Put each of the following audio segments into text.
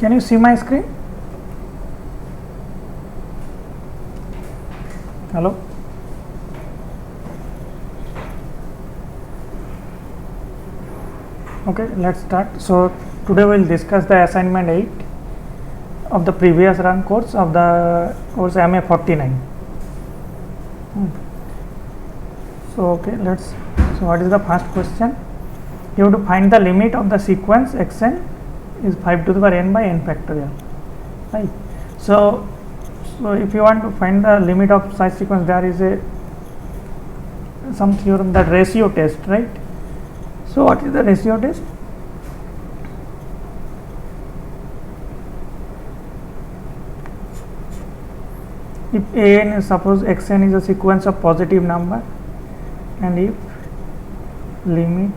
Can you see my screen? Hello? Okay, let's start. So today we will discuss the assignment 8 of the previous run course of the course MA 49. So okay, so what is the first question? You have to find the limit of the sequence xn is 5 to the power n by n factorial, right? So if you want to find the limit of such sequence, there is some theorem, that ratio test, right? So what is the ratio test? If an is, suppose xn is a sequence of positive number, and if limit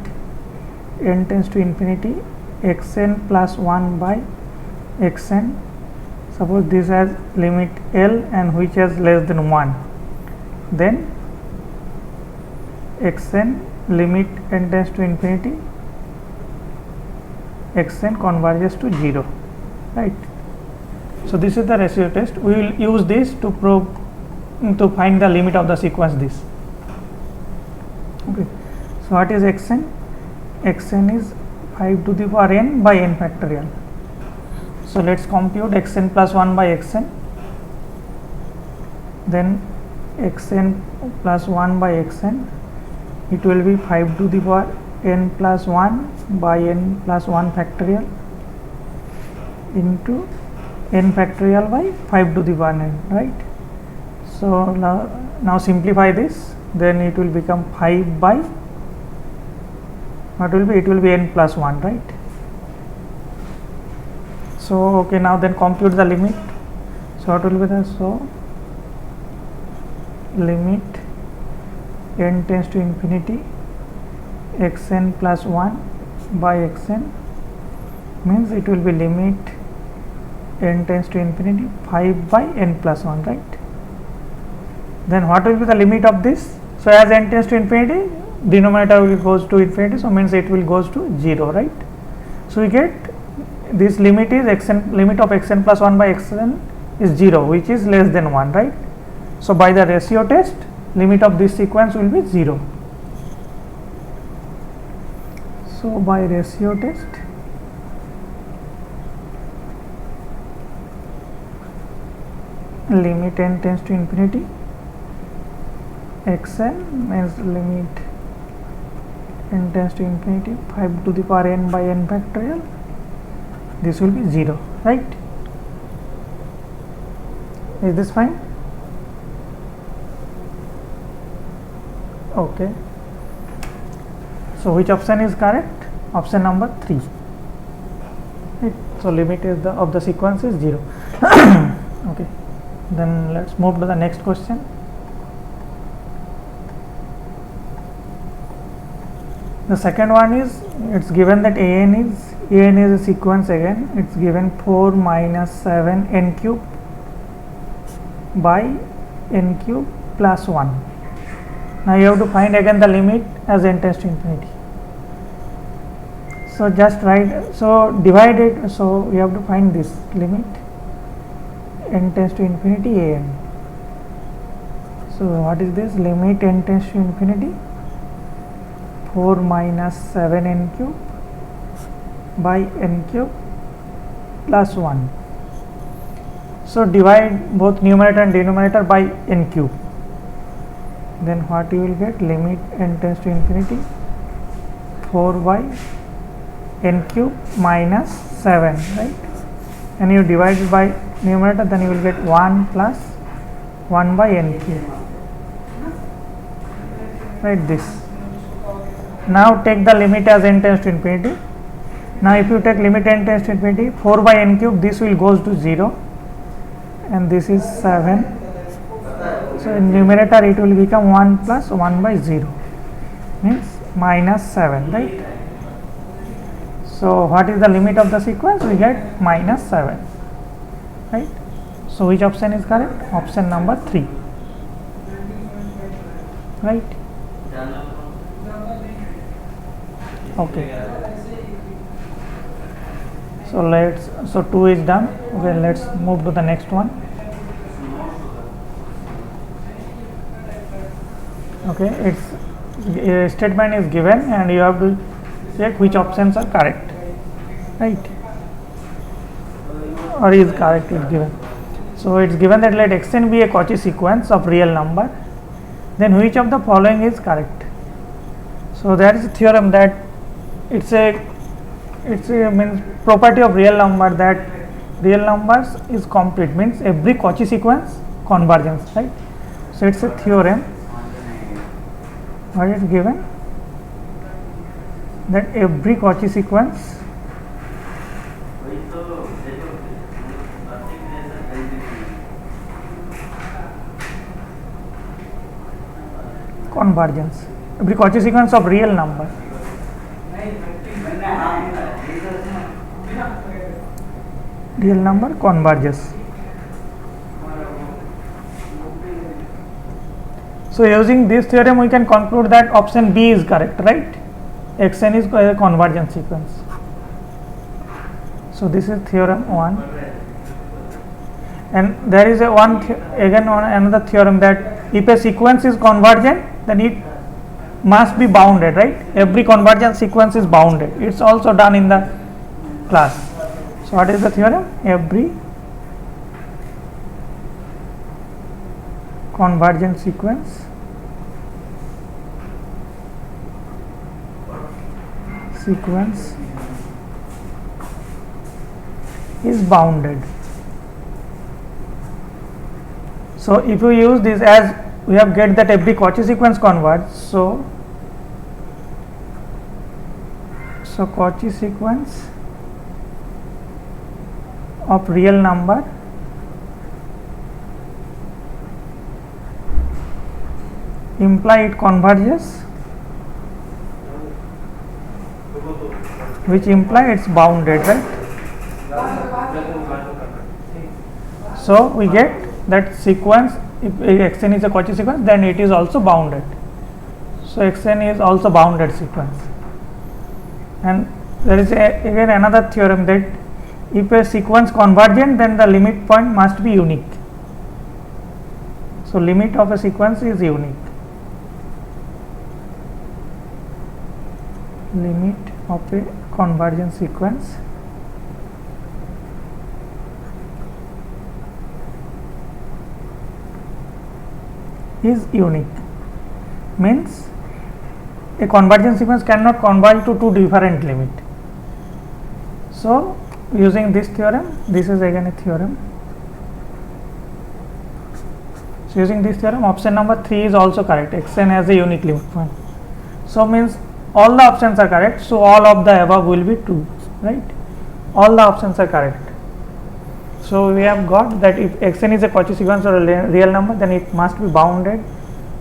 n tends to infinity xn plus 1 by xn, suppose this has limit L and which has less than 1, then xn limit n tends to infinity xn converges to 0, right? So this is the ratio test. We will use this to prove, to find the limit of the sequence this. Okay, so what is xn? Xn is 5 to the power n by n factorial. So let's compute xn plus 1 by xn. Then xn plus 1 by xn, it will be 5 to the power n plus 1 by n plus 1 factorial into n factorial by 5 to the power n, right? So now simplify this, then it will become 5 by, what will be, it will be n plus 1, right? So okay, now then compute the limit. So what will be the, so limit n tends to infinity xn plus 1 by xn means it will be limit n tends to infinity 5 by n plus 1, right? Then what will be the limit of this? So as n tends to infinity, denominator will goes to infinity, so means it will goes to 0, right? So we get this limit is xn, limit of xn plus 1 by xn is 0, which is less than 1, right? So by the ratio test, limit of this sequence will be 0. So by ratio test, limit n tends to infinity xn means limit n tends to infinity 5 to the power n by n factorial, this will be 0, right? Is this fine? Okay, so which option is correct? Option number 3, right? So limit is of the sequence is 0. Okay, then let's move to the next question. The second one is, it's given that an is a sequence again, it's given 4 minus 7 n cube by n cube plus 1. Now you have to find again the limit as n tends to infinity. So just write, so divide it, so we have to find this limit n tends to infinity an. So what is this? Limit n tends to infinity 4 minus 7 n cube by n cube plus 1. So divide both numerator and denominator by n cube. Then what you will get? Limit n tends to infinity 4 by n cube minus 7, right? And you divide it by numerator, then you will get 1 plus 1 by n cube, right? This. Now take the limit as n tends to infinity. Now if you take limit n tends to infinity, 4 by n cube, this will goes to 0 and this is 7. So in numerator it will become 1 plus 1 by 0 means minus 7, right? So what is the limit of the sequence? We get minus 7, right? So which option is correct? Option number 3, right? Okay. So 2 is done. Okay, let's move to the next one. Okay, its a statement is given and you have to check which options are correct, right, or is correct is given. So it's given that let xn be a Cauchy sequence of real number, then which of the following is correct. So there is a theorem that it's a means property of real number that real numbers is complete, means every Cauchy sequence convergence, right. So it's a theorem. What is given? That every Cauchy sequence convergence, every Cauchy sequence of real number. Real number converges. So using this theorem we can conclude that option B is correct, right? Xn is a convergence sequence. So this is theorem 1, and there is a another theorem that if a sequence is convergent then it must be bounded, right? Every convergence sequence is bounded. It's also done in the class. So what is the theorem? Every convergent sequence is bounded. So if you use this, as we have get that every Cauchy sequence converges, so Cauchy sequence of real number imply it converges, which imply it's bounded, right? So we get that sequence, if xn is a Cauchy sequence, then it is also bounded. So xn is also bounded sequence. And there is again another theorem that if a sequence convergent, then the limit point must be unique. So limit of a sequence is unique. Limit of a convergent sequence is unique, means a convergent sequence cannot converge to two different limit. So using this theorem, this is again a theorem. So using this theorem, option number 3 is also correct. Xn has a unique limit point. So means all the options are correct. So all of the above will be true, right? All the options are correct. So we have got that if xn is a Cauchy sequence or a real number, then it must be bounded,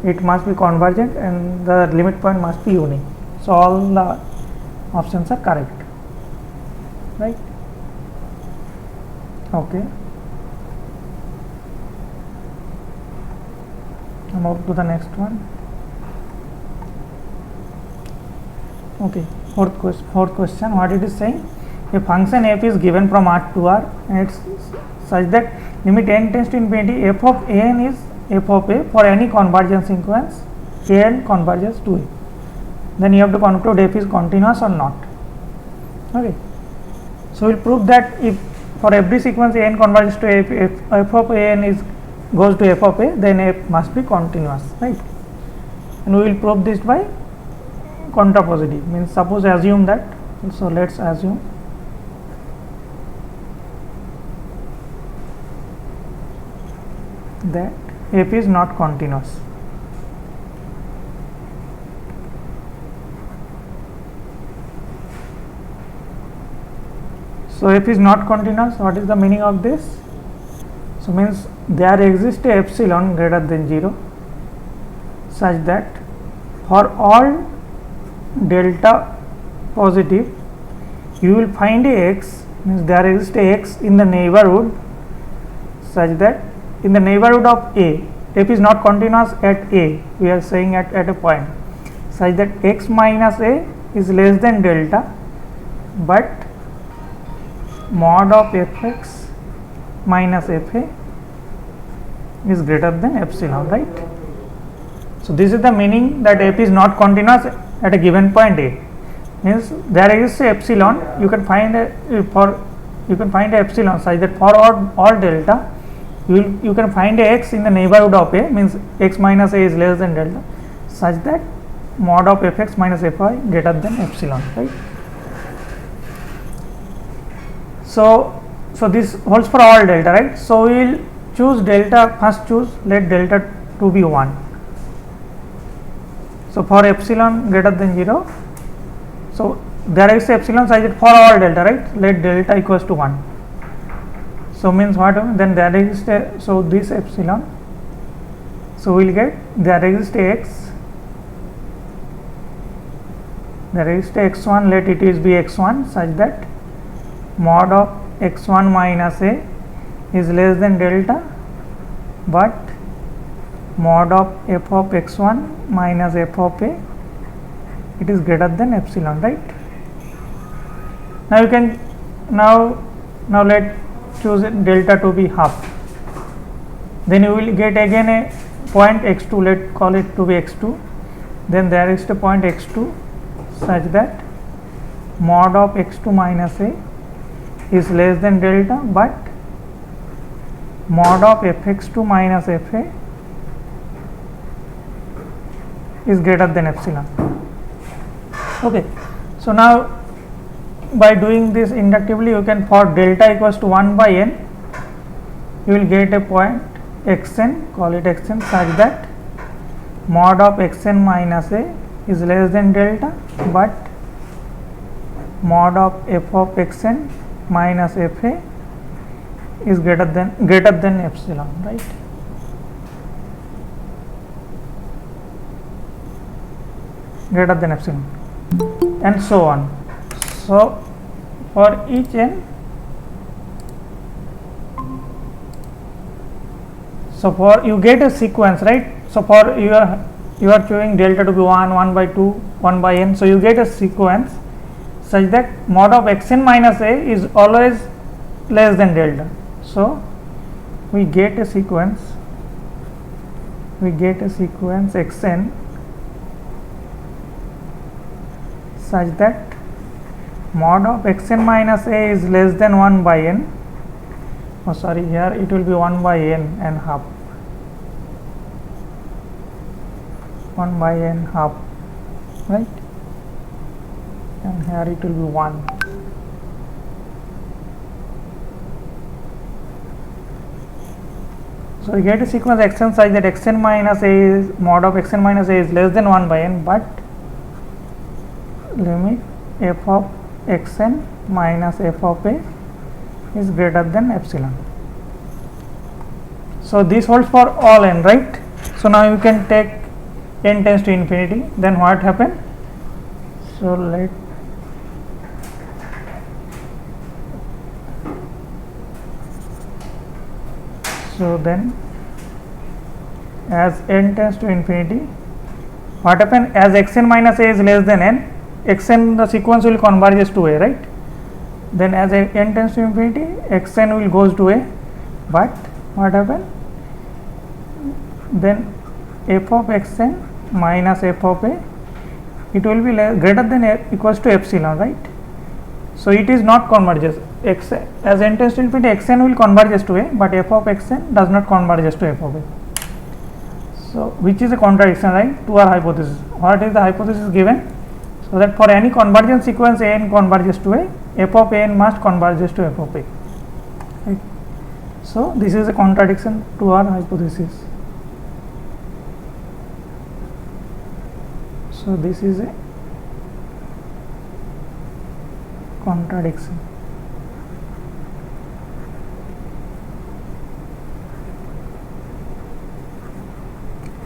it must be convergent, and the limit point must be unique. So all the options are correct, right? Okay. Move to the next one. Okay, fourth question. What it is saying? A function f is given from R to R, and it's such that limit n tends to infinity, f of n is f of a for any convergence sequence n converges to a. Then you have to conclude f is continuous or not. Okay. So we'll prove that if for every sequence n converges to f of n goes to f of a, then f must be continuous, right? And we will prove this by contrapositive, means suppose assume that. So let's assume that f is not continuous. So f is not continuous. What is the meaning of this? So means there exists a epsilon greater than 0 such that for all delta positive you will find a x, means there exists a x in the neighborhood such that in the neighborhood of a, f is not continuous at a, we are saying at a point such that x minus a is less than delta, but mod of fx minus fa is greater than epsilon, right? So this is the meaning that f is not continuous at a given point a. Means there is a epsilon, you can find a epsilon such that for all delta you can find a x in the neighborhood of a, means x minus a is less than delta, such that mod of fx minus fy greater than epsilon, right? So this holds for all delta, right? So we will choose delta, first let delta to be 1. So for epsilon greater than 0, so there is epsilon such that for all delta, right, let delta equals to 1. So means what, then there exists a, so this epsilon, so we will get there exists a x, there exists a x1, let it is be x1 such that mod of x1 minus a is less than delta, but mod of f of x1 minus f of a, it is greater than epsilon, right? Now you can now let choose delta to be half, then you will get again a point x2, let call it to be x2, then there is a point x2 such that mod of x2 minus a is less than delta, but mod of fx2 minus fa is greater than epsilon. Okay, so now by doing this inductively, you can, for delta equals to 1 by n, you will get a point xn, call it xn, such that mod of xn minus a is less than delta, but mod of f of xn minus fa is greater than epsilon, right? Greater than epsilon, and so on. So for each n, so for you get a sequence, right? So for you are choosing delta to be 1 by 2, 1 by n, so you get a sequence such that mod of xn minus a is always less than delta. So we get a sequence xn such that mod of xn minus a is less than 1 by n, oh sorry, here it will be 1 by n and half, 1 by n half, right, and here it will be 1. So we get a sequence xn such that xn minus a is, mod of xn minus a is less than 1 by n, but limit f of xn minus f of a is greater than epsilon. So this holds for all n, right? So now you can take n tends to infinity, then what happen? So let so then as n tends to infinity, what happen? As xn minus a is less than n, xn the sequence will converges to a, right? Then as n tends to infinity, xn will goes to a, but what happen? Then f of xn minus f of a, it will be greater than equals to epsilon, right? So it is not converges. As n tends to infinity, xn will converges to a, but f of xn does not converges to f of a. So which is a contradiction, right, to our hypothesis. What is the hypothesis given? So that for any convergence sequence a n converges to a, f of a n must converges to f of a, right? So this is a contradiction to our hypothesis. So this is a contradiction.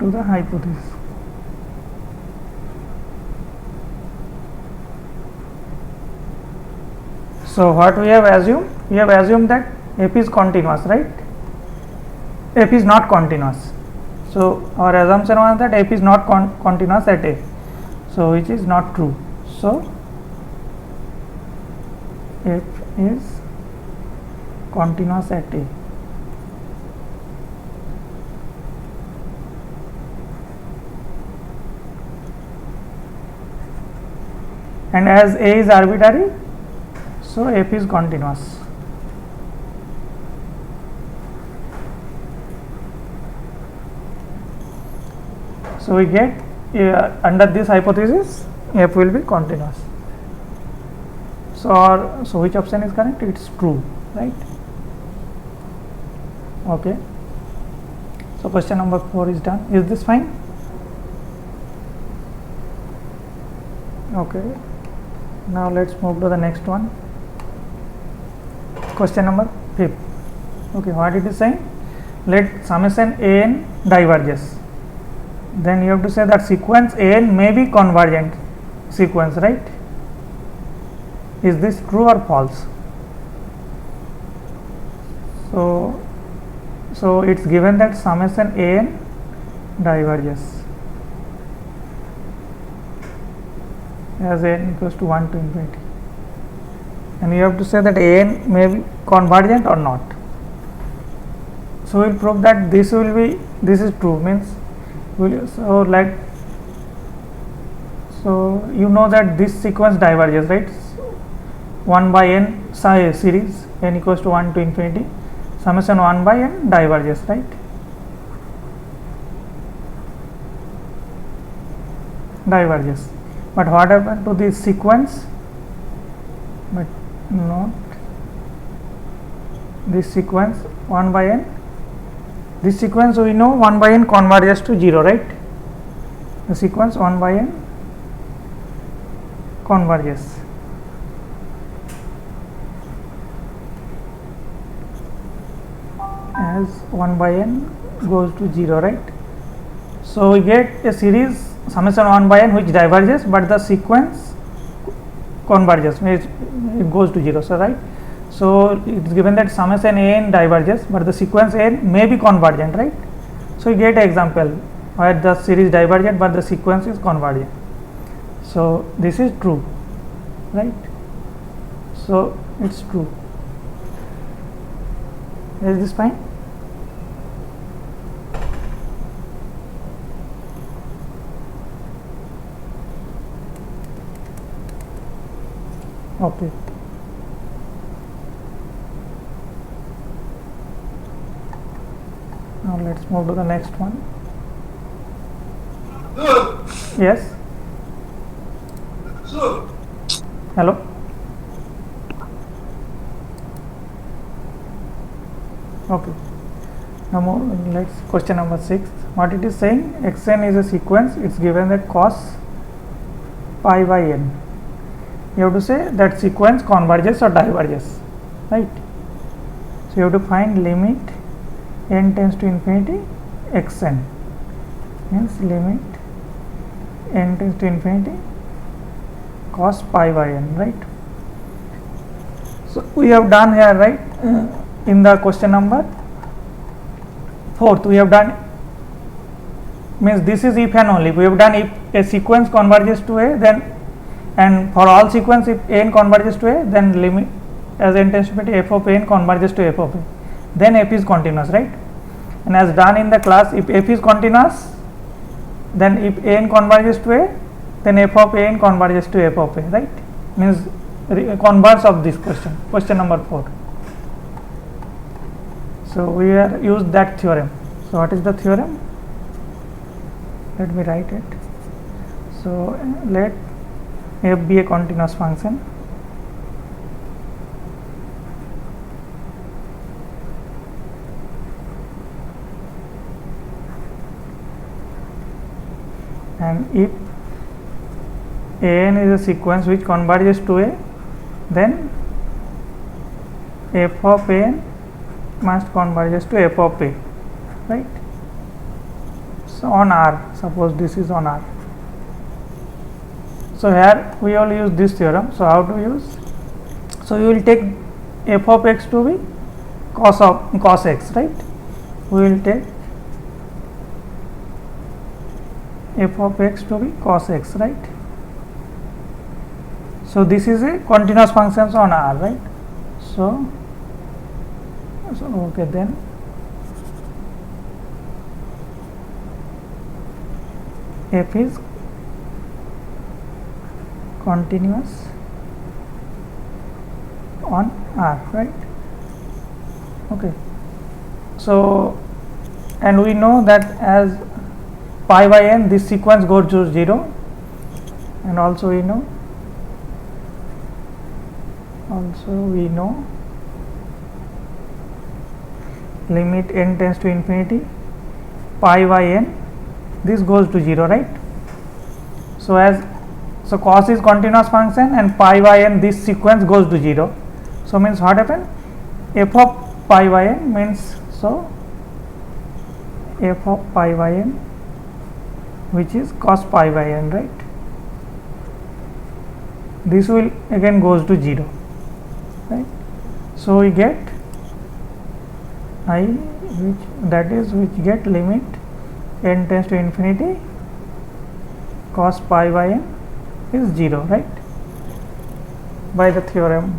To the hypothesis. So what we have assumed? We have assumed that f is continuous, right? F is not continuous. So our assumption was that f is not continuous at a. So which is not true. So f is continuous at A. And as A is arbitrary, so f is continuous. So we get under this hypothesis f will be continuous. So which option is correct? It's true, right? Okay. So question number 4 is done. Is this fine? Okay. Now let's move to the next one. Question number 5. Okay, what it is saying? Let summation an diverges. Then you have to say that sequence an may be convergent sequence, right? Is this true or false? So it's given that summation an diverges as n equals to 1 to infinity, and you have to say that an may be convergent or not. So we'll prove that this is true, means so you know that this sequence diverges, right? 1 by n series n equals to 1 to infinity, summation 1 by n diverges, right? Diverges. But what happened to this sequence? But not this sequence 1 by n. This sequence we know 1 by n converges to 0, right? The sequence 1 by n converges. As 1 by n goes to 0, right? So we get a series summation 1 by n which diverges, but the sequence converges, means it goes to 0. So right, so it is given that summation n diverges, but the sequence n may be convergent, right? So we get an example where the series divergent but the sequence is convergent. So this is true, right? So it's true. Is this fine? Okay. Now let's move to the next one. Yes. Hello. Okay. Now let's question number 6. What it is saying? Xn is a sequence. It's given that cos pi by n. You have to say that sequence converges or diverges, right? So you have to find limit n tends to infinity xn, means limit n tends to infinity cos pi by n, right? So we have done here, right? In the question number 4th we have done, means this is if and only. We have done if a sequence converges to a, then, and for all sequence if n converges to a, then limit as n tends to infinity f of n converges to f of a, then f is continuous, right? And as done in the class, if f is continuous, then if n converges to a, then f of n converges to f of a, right? Means converse of this question number 4. So we have used that theorem. So what is the theorem? Let me write it. So let f be a continuous function and if an is a sequence which converges to a, then f of n must converges to f of a, right? So on R, suppose this is on R. So here we will use this theorem. So how to use? So you will take f of x to be cos x, right? We will take f of x to be cos x, right? So this is a continuous function on R, right? So So okay, then f is continuous on R, right? Okay, so and we know that as pi by n this sequence goes to 0, and also we know limit n tends to infinity pi by n this goes to 0, right? So cos is continuous function and pi by n this sequence goes to 0. So means what happened, f of pi by n means, so f of pi by n which is cos pi by n, right? This will again goes to 0, right? So we get I which get limit n tends to infinity cos pi by n is 0, right, by the theorem.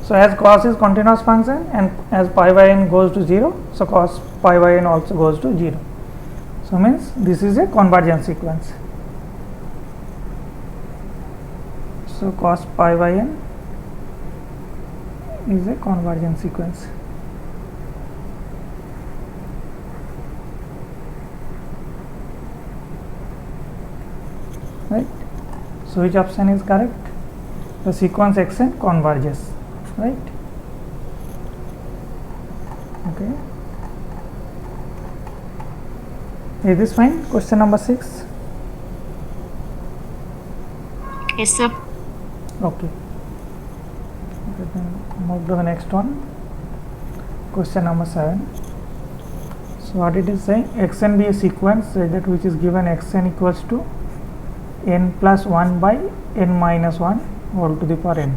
So as cos is continuous function and as pi by n goes to 0, so cos pi by n also goes to 0. So means this is a convergence sequence. So cos pi by n is a convergence sequence. Right. So which option is correct? The sequence xn converges, right? Okay. Is this fine? Question number 6. Yes, sir. Okay. Okay, then move to the next one. Question number 7. So what it is saying, xn be a sequence that which is given xn equals to n plus 1 by n minus 1 whole to the power n.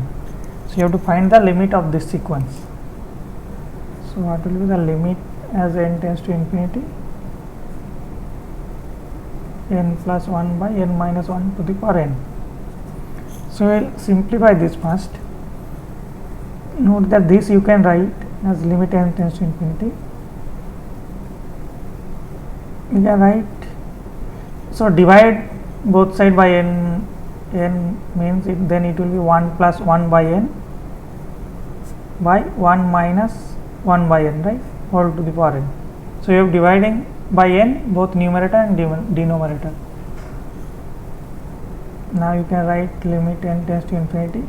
So you have to find the limit of this sequence. So what will be the limit as n tends to infinity? N plus 1 by n minus 1 to the power n. So we will simplify this first. Note that this you can write as limit n tends to infinity. You can write, so divide both side by n means then it will be 1 plus 1 by n by 1 minus 1 by n, right, whole to the power n. So you have dividing by n both numerator and denominator. Now you can write limit n tends to infinity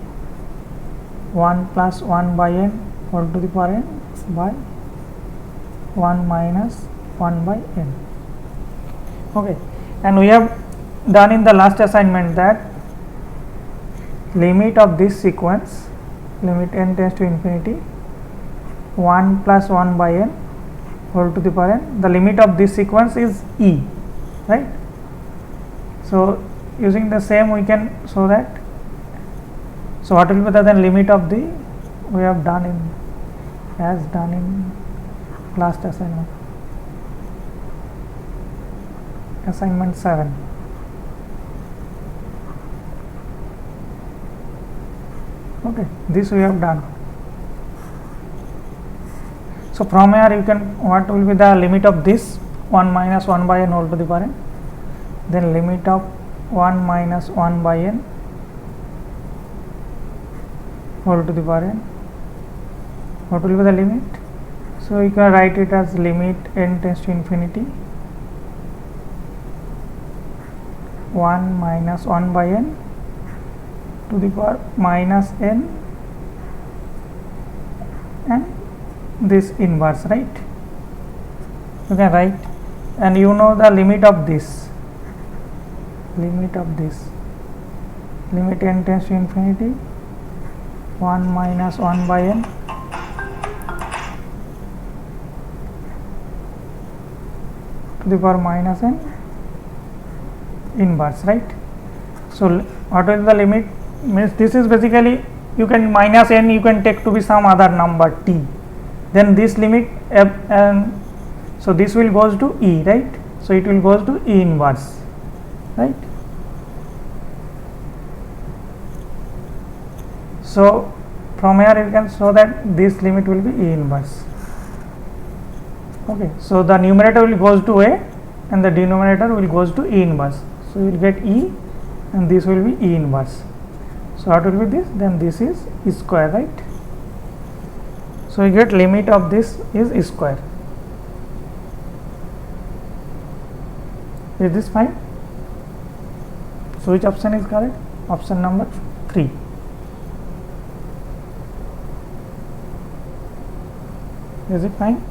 1 plus 1 by n whole to the power n by 1 minus 1 by n. Okay, and we have done in the last assignment that limit of this sequence, limit n tends to infinity 1 plus 1 by n whole to the power n, the limit of this sequence is e, right? So using the same we can show that. So what will be the then limit of the, we have done in last assignment, assignment 7. Okay, this we have done. So from here you can, what will be the limit of this 1 minus 1 by n whole to the power n, then limit of 1 minus 1 by n whole to the power n, what will be the limit? So you can write it as limit n tends to infinity 1 minus 1 by n to the power minus n and this inverse, right? You can write, and you know the limit of this, limit n tends to infinity 1 minus 1 by n to the power minus n inverse, right? So what is the limit? Means this is basically, you can minus n you can take to be some other number t, then this limit f, and so this will goes to e, right? So it will goes to e inverse, right? So from here you can show that this limit will be E inverse. Okay, so the numerator will goes to A and the denominator will goes to E inverse. So you will get E and this will be E inverse. So what will be this? Then this is E square, right? So you get limit of this is E square. Is this fine? So which option is correct? Option number 3. Is it fine?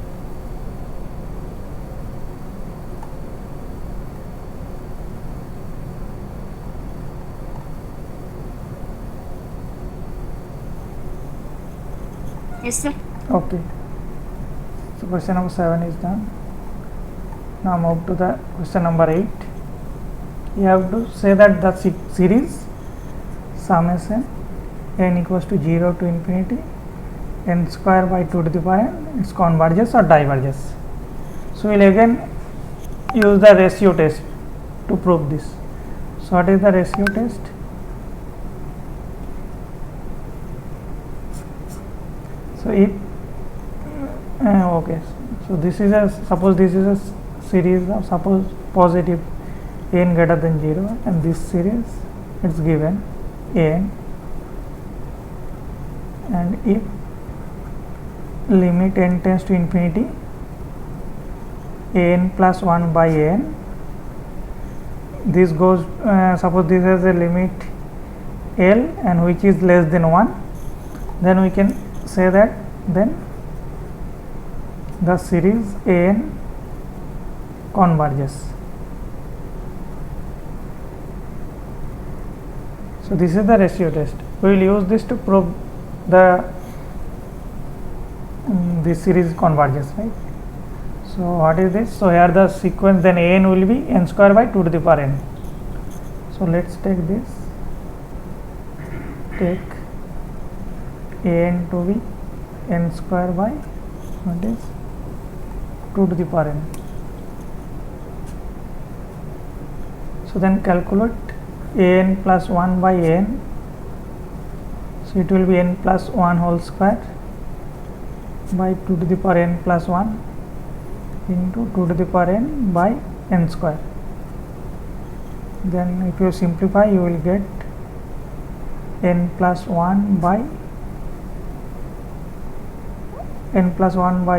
Yes, sir. Okay. So question number 7 is done. Now move to the question number 8. You have to say that the series summation n equals to 0 to infinity n square by 2 to the power n, it's converges or diverges. So we will again use the ratio test to prove this. So what is the ratio test? So if okay, so this is a, suppose this is a series of, suppose positive n greater than 0, and this series it's given n, and if limit n tends to infinity n plus 1 by n, this goes suppose this has a limit L and which is less than 1, then we can say that then the series n converges. So this is the ratio test. We will use this to prove the this series converges, right? So what is this? So here the sequence, then n will be n square by 2 to the power n. So let's take this, take n to be n square by what is 2 to the power n. So then calculate n plus 1 by n. So it will be n plus 1 whole square by 2 to the power n plus 1 into 2 to the power n by n square. Then if you simplify, you will get n plus 1 by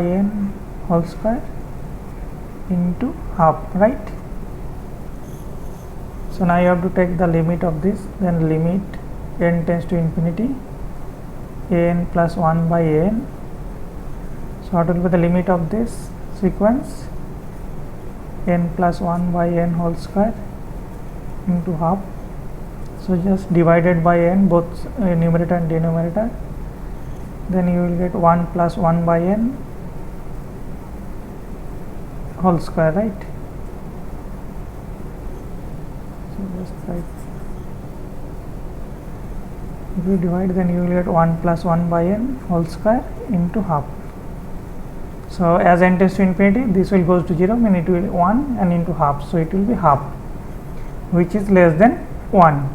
n whole square into half, right? So now you have to take the limit of this, then limit n tends to infinity n plus 1 by n. So what will be the limit of this sequence? N plus 1 by n whole square into half. So just divided by n, both numerator and denominator, then you will get 1 plus 1 by n whole square, right? So just write, if you divide, then you will get 1 plus 1 by n whole square into half. So as n tends to infinity, this will goes to 0, mean it will 1 and into half, so it will be half, which is less than 1.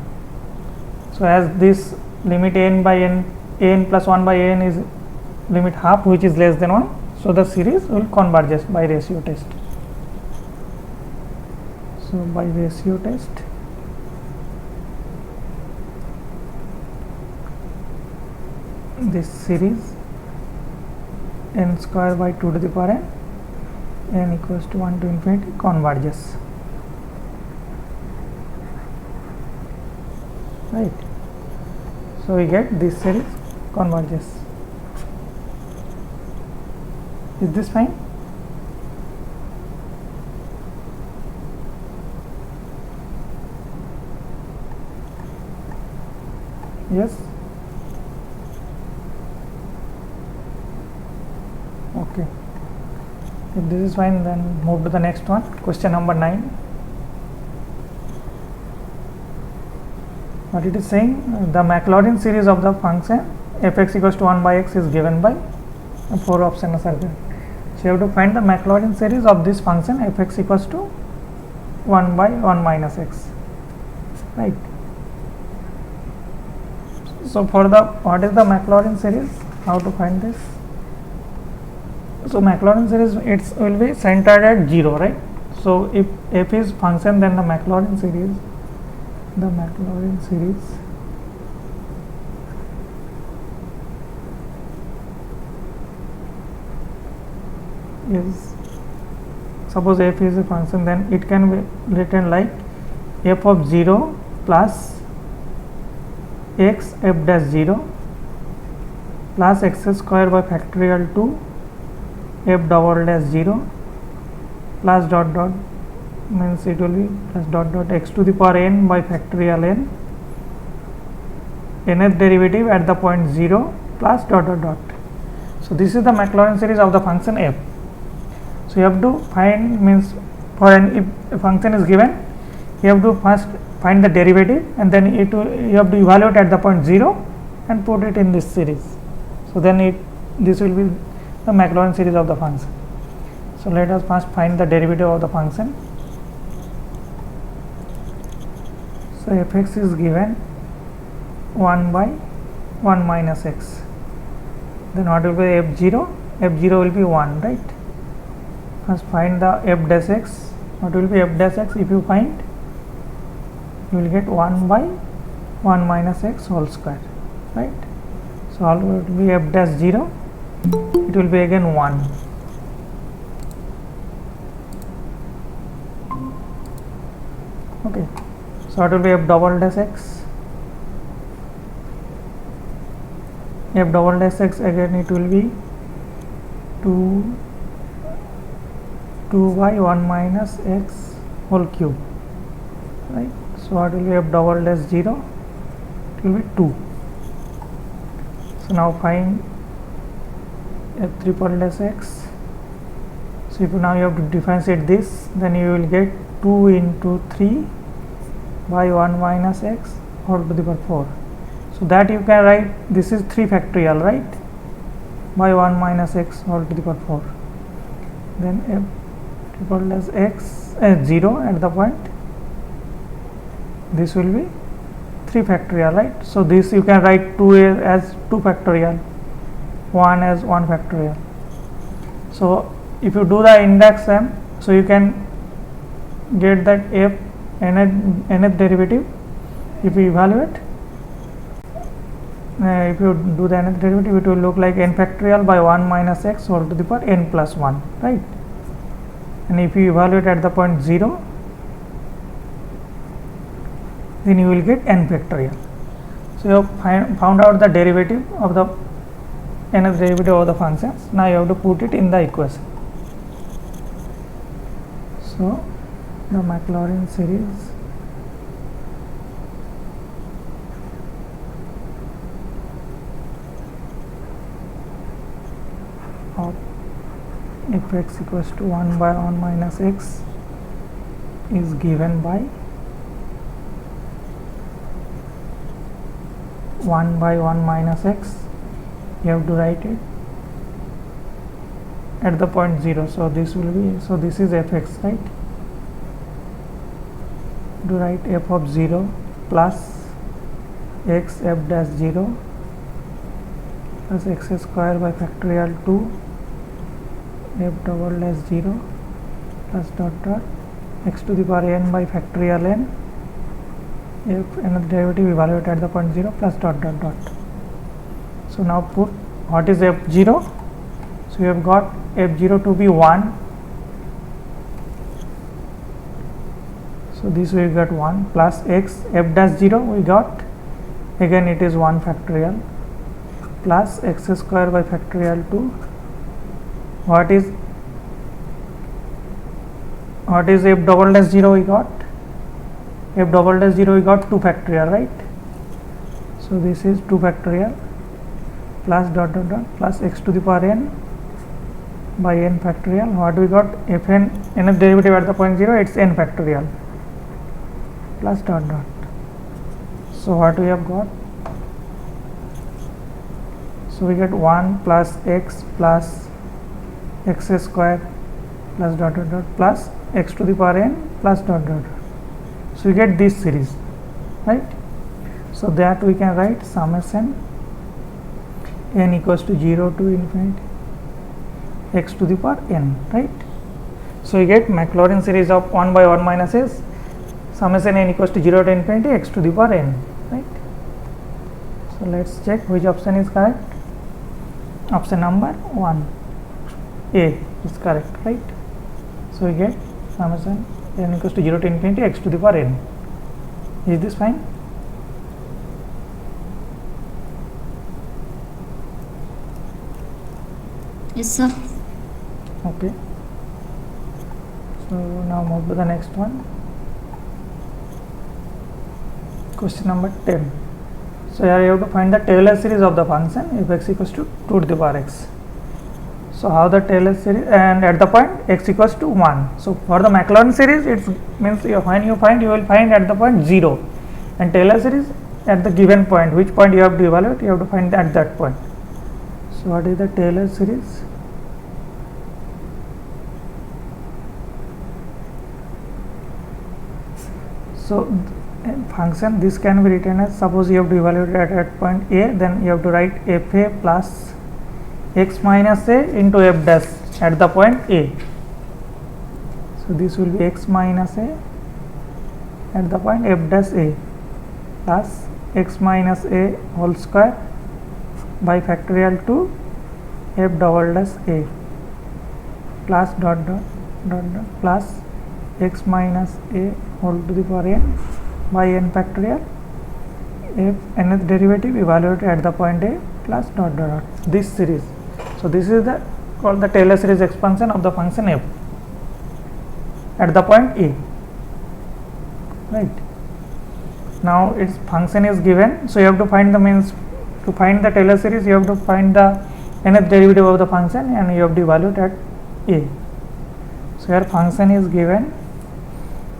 So as this limit n by n plus 1 by n is limit half, which is less than 1, so the series will converge by ratio test. So by ratio test, this series n square by 2 to the power n equals to 1 to infinity converges, right? So we get this series converges. Is this fine? Yes? Okay. If this is fine, then move to the next one. Question number 9. What it is saying, the Maclaurin series of the function fx equals to 1 by x is given by 4 options are there. So you have to find the Maclaurin series of this function fx equals to 1 by 1 minus x, right? So for the what is the Maclaurin series? How to find this? So Maclaurin series it will be centered at 0, right? So if f is function, then the Maclaurin series is, suppose f is a function, then it can be written like f of 0 plus x f dash 0 plus x square by factorial 2 f double dash 0 plus dot dot, means it will be plus dot dot x to the power n by factorial n, nth derivative at the point 0 plus dot dot dot. So this is the Maclaurin series of the function f. So you have to find, means for an, if a function is given, you have to first find the derivative, and then you have to evaluate at the point 0 and put it in this series. So then this will be the Maclaurin series of the function. So let us first find the derivative of the function. So fx is given 1 by 1 minus x. Then what will be f0? f0 will be 1, right? First find the f dash x. What will be f dash x? If you find, you will get 1 by 1 minus x whole square, right? So all will be f dash 0, it will be again 1. Okay, so what will be f double dash x? F double dash x, again it will be 2 by 1 minus x whole cube, right? So what will be f double dash 0? It will be 2. So now find f triple dash x. So if now you have to differentiate this, then you will get 2 into 3 by 1 minus x whole to the power 4. So that you can write, this is 3 factorial, right, by 1 minus x whole to the power 4. Then f triple dash x 0 at the point, this will be 3 factorial, right? So this you can write 2 as 2 factorial, 1 as 1 factorial. So if you do the index sum, so you can get that f nth derivative. If you evaluate, if you do the nth derivative, it will look like n factorial by 1 minus x whole to the power n plus 1, right? And if you evaluate at the point 0, then you will get n factorial. So you have found out the derivative of the nth derivative of the functions. Now you have to put it in the equation. So the Maclaurin series of fx equals to 1 by 1 minus x is given by 1 by 1 minus x. You have to write it at the point 0. So this will be, so this is fx, right? To write f of 0 plus x f dash 0 plus x square by factorial 2 f double dash 0 plus dot dot x to the power n by factorial n, f nth derivative evaluate at the point 0 plus dot dot dot. So now put what is f0. So we have got f0 to be 1. So this we got 1 plus x f dash 0 we got, again it is 1 factorial, plus x square by factorial 2. What is f double dash 0 we got? F double dash 0 we got 2 factorial, right? So this is 2 factorial plus dot dot dot plus x to the power n by n factorial. What we got? Fn nth derivative at the point 0, it's n factorial plus dot dot. So what we have got? So we get 1 plus x square plus dot dot dot plus x to the power n plus dot dot dot. So we get this series, right? So that we can write summation n equals to 0 to infinity x to the power n, right? So we get Maclaurin series of 1 by 1 minus s summation n equals to 0 to infinity x to the power n, right? So let's check which option is correct. Option number 1, A, is correct, right? So we get summation n equals to 0 to infinity x to the power n. Is this fine? Yes, sir. Okay. So now move to the next one. Question number 10. So here you have to find the Taylor series of the function if x equals to 2 to the power x. So how the Taylor series, and at the point x equals to 1. So for the Maclaurin series, it means when you will find at the point 0, and Taylor series at the given point, which point you have to evaluate, you have to find at that point. So what is the Taylor series? So function, this can be written as, suppose you have to evaluate at point A, then you have to write fa plus x minus a into f dash at the point A. So this will be x minus a at the point f dash a plus x minus a whole square by factorial to f double dash a plus dot dot dot dot plus x minus a whole to the power n by n factorial f nth derivative evaluated at the point A plus dot dot dot, this series. So this is the called the Taylor series expansion of the function f at the point A, right? Now its function is given, so you have to find the means. To find the Taylor series, you have to find the nth derivative of the function and you have to evaluate at A. So here function is given,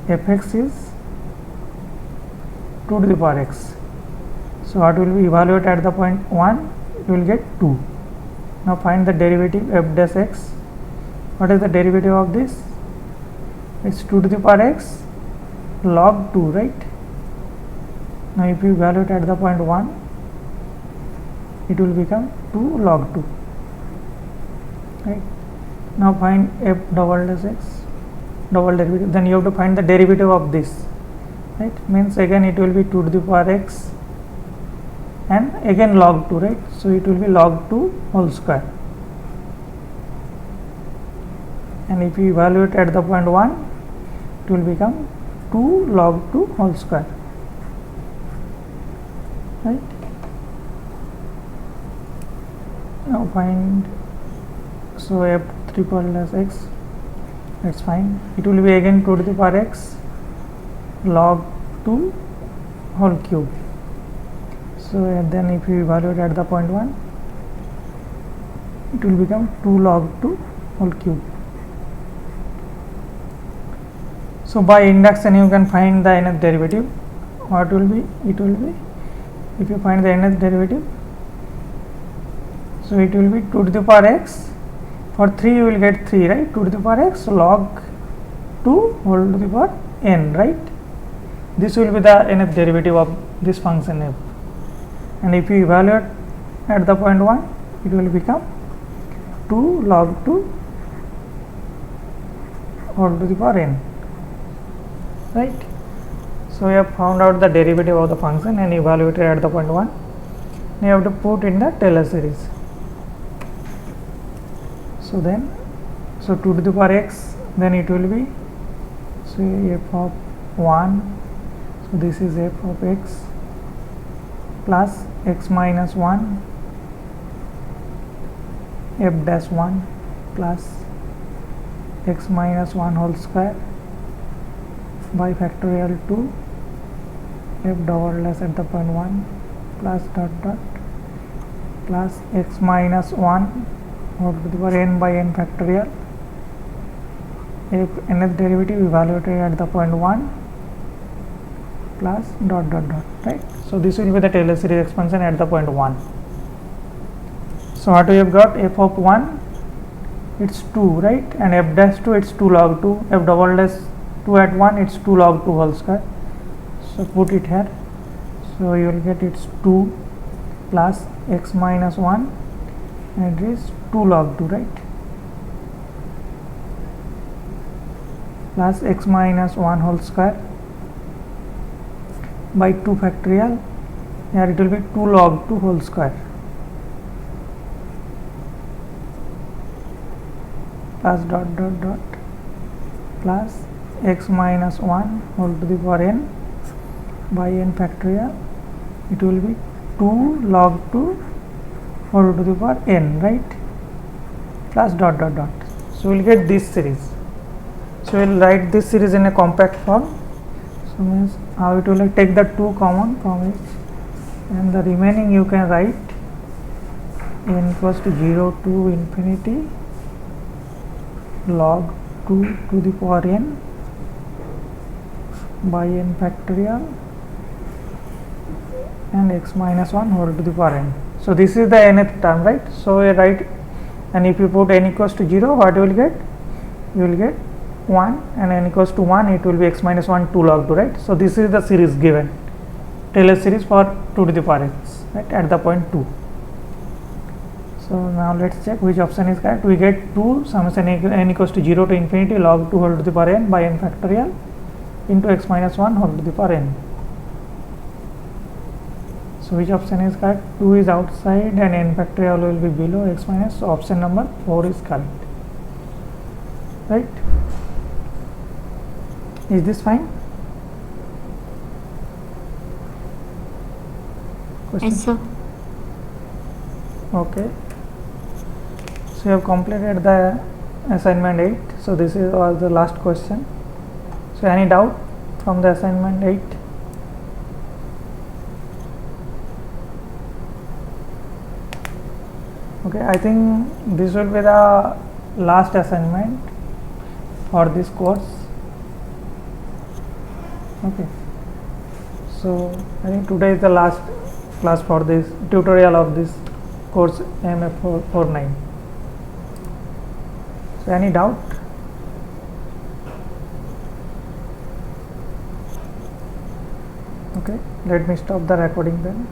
fx is 2 to the power x. So what will be evaluated at the point 1? You will get 2. Now find the derivative f dash x. What is the derivative of this? It's 2 to the power x log 2, right? Now if you evaluate at the point 1, it will become 2 log 2, right? Now find f double dash x, double derivative, then you have to find the derivative of this, right? Means again it will be 2 to the power x and again log 2, right? So it will be log 2 whole square, and if you evaluate at the point 1, it will become 2 log 2 whole square, right? Now find, so f triple dash x, that's fine. It will be again 2 to the power x log 2 whole cube. So and then if you evaluate at the point 1, it will become 2 log 2 whole cube. So by induction you can find the nth derivative. What will be? It will be, if you find the nth derivative, so it will be 2 to the power x. For 3 you will get 3, right? 2 to the power x log 2 whole to the power n, right? This will be the nth derivative of this function f. And if you evaluate at the point 1, it will become 2 log 2 whole to the power n, right? So we have found out the derivative of the function and evaluated at the point 1. Now you have to put in the Taylor series. So then, so 2 to the power x, then it will be, so f of 1, so this is f of x plus x minus 1 f dash 1 plus x minus 1 whole square by factorial 2 f double dash at the point 1 plus dot dot plus x minus 1 whole to the power n by n factorial f nth derivative evaluated at the point 1 plus dot dot dot, right? So this will be the Taylor series expansion at the point 1. So what we have got, f of 1, it's 2, right? And f dash 2, it's 2 log 2, f double dash 2 at 1, it's 2 log 2 whole square. So put it here. So you will get it's 2 plus x minus 1 and it is 2 log 2, right, plus x minus 1 whole square by 2 factorial. Here it will be 2 log 2 whole square plus dot dot dot plus x minus 1 whole to the power n by n factorial. It will be 2 log 2 whole to the power n, right, plus dot dot dot. So we will get this series. So we will write this series in a compact form. So means how it will take the 2 common from it, and the remaining you can write n equals to 0 to infinity log 2 to the power n by n factorial and x minus 1 whole to the power n. So this is the nth term, right? So we write, and if you put n equals to 0, what you will get? You will get 1, and n equals to 1, it will be x minus 1 2 log 2, right? So this is the series given, Taylor series for 2 to the power x, right, at the point 2. So now let's check which option is correct. We get 2 summation n equals to 0 to infinity log 2 whole to the power n by n factorial into x minus 1 whole to the power n. So which option is correct? 2 is outside and n factorial will be below x minus. So option number 4 is correct, right? Is this fine? Question? Yes, sir. Okay. So you have completed the assignment 8. So this was the last question. So any doubt from the assignment 8? Okay, I think this will be the last assignment for this course. Okay, so I think today is the last class for this tutorial of this course MF49. So any doubt? Okay, let me stop the recording then.